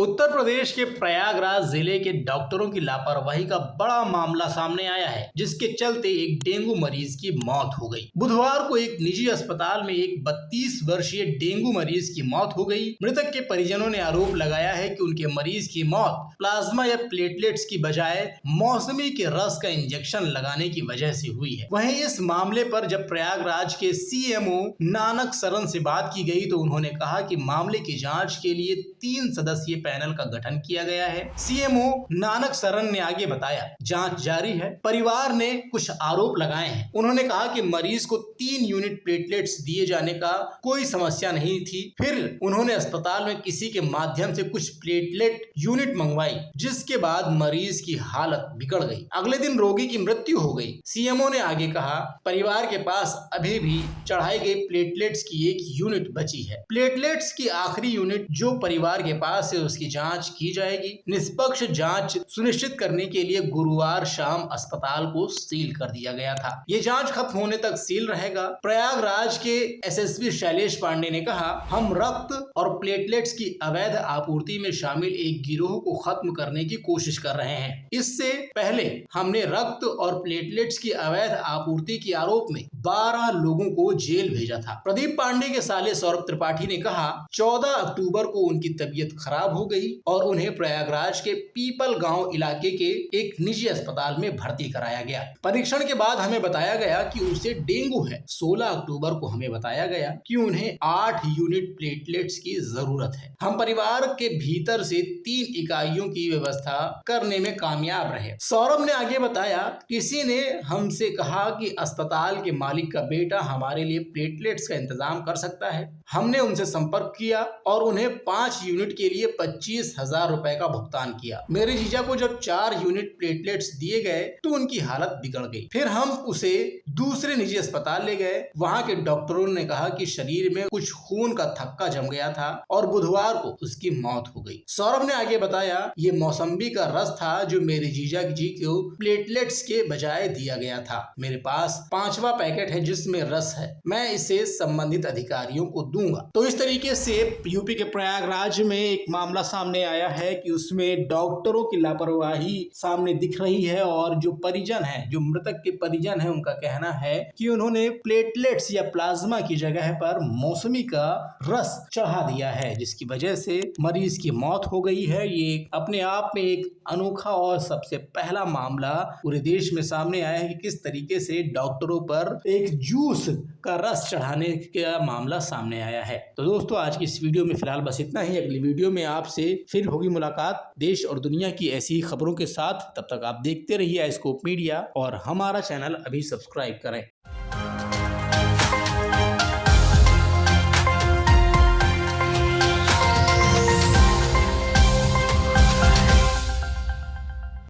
उत्तर प्रदेश के प्रयागराज जिले के डॉक्टरों की लापरवाही का बड़ा मामला सामने आया है, जिसके चलते एक डेंगू मरीज की मौत हो गई। बुधवार को एक निजी अस्पताल में एक 32 वर्षीय डेंगू मरीज की मौत हो गई। मृतक के परिजनों ने आरोप लगाया है कि उनके मरीज की मौत प्लाज्मा या प्लेटलेट्स की बजाय मौसमी के रस का इंजेक्शन लगाने की वजह से हुई है। वहीं इस मामले पर जब प्रयागराज के सीएमओ नानक सरन से बात की गई तो उन्होंने कहा कि मामले की जांच के लिए 3 सदस्यीय पैनल का गठन किया गया है। सीएमओ नानक सरन ने आगे बताया, जांच जारी है। परिवार ने कुछ आरोप लगाए हैं। उन्होंने कहा कि मरीज को 3 यूनिट प्लेटलेट्स दिए जाने का कोई समस्या नहीं थी। फिर उन्होंने अस्पताल में किसी के माध्यम से कुछ प्लेटलेट यूनिट मंगवाई, जिसके बाद मरीज की हालत बिगड़ गई। अगले दिन रोगी की मृत्यु हो गई। सीएमओ ने आगे कहा, परिवार के पास अभी भी चढ़ाई गई प्लेटलेट्स की 1 यूनिट बची है। प्लेटलेट्स की आखिरी यूनिट जो परिवार के पास है उसकी जांच की जाएगी। निष्पक्ष जांच सुनिश्चित करने के लिए गुरुवार शाम अस्पताल को सील कर दिया गया था। ये जांच खत्म होने तक सील रहेगा। प्रयागराज के एसएसपी शैलेश पांडे ने कहा, हम रक्त और प्लेटलेट्स की अवैध आपूर्ति में शामिल एक गिरोह को खत्म करने की कोशिश कर रहे हैं। इससे पहले हमने रक्त और प्लेटलेट्स की अवैध आपूर्ति के आरोप में 12 लोगों को जेल भेजा था। प्रदीप पांडे के साले सौरभ त्रिपाठी ने कहा, 14 अक्टूबर को उनकी तबीयत खराब हो गई और उन्हें प्रयागराज के पीपल गांव इलाके के एक निजी अस्पताल में भर्ती कराया गया। परीक्षण के बाद हमें बताया गया कि उसे डेंगू है। 16 अक्टूबर को हमें बताया गया कि उन्हें 8 यूनिट प्लेटलेट्स की जरूरत है। हम परिवार के भीतर से 3 इकाइयों की व्यवस्था करने में कामयाब रहे। सौरभ ने आगे बताया, किसी ने हमसे कहा कि अस्पताल के मालिक का बेटा हमारे लिए प्लेटलेट्स का इंतजाम कर सकता है। हमने उनसे संपर्क किया और उन्हें 5 यूनिट के लिए 25,000 रुपए का भुगतान किया। मेरे जीजा को जब 4 यूनिट प्लेटलेट्स दिए गए तो उनकी हालत बिगड़ गई। फिर हम उसे दूसरे निजी अस्पताल ले गए। वहां के डॉक्टरों ने कहा कि शरीर में कुछ खून का थक्का जम गया था और बुधवार को उसकी मौत हो गई। सौरभ ने आगे बताया, ये मौसम्बी का रस था जो मेरे जीजा जी को प्लेटलेट्स के बजाय दिया गया था। मेरे पास 5वां पैकेट है जिसमें रस है। मैं इसे संबंधित अधिकारियों को दूंगा। तो इस तरीके से यूपी के प्रयागराज में एक मामला सामने आया है कि उसमें डॉक्टरों की लापरवाही सामने दिख रही है और जो परिजन है, जो मृतक के परिजन है, उनका कहना है कि उन्होंने प्लेटलेट्स या प्लाज्मा की जगह पर मौसमी का रस चढ़ा दिया है, जिसकी वजह से मरीज की मौत हो गई है। ये अपने आप में एक अनोखा और सबसे पहला मामला पूरे देश में सामने आया है कि किस तरीके से डॉक्टरों पर एक जूस का रस चढ़ाने का मामला सामने आया है। तो दोस्तों, आज की इस वीडियो में फिलहाल बस इतना ही। अगली वीडियो में आपसे फिर होगी मुलाकात देश और दुनिया की ऐसी ही खबरों के साथ। तब तक आप देखते रहिए स्कोप मीडिया और हमारा चैनल अभी सब्सक्राइब करें।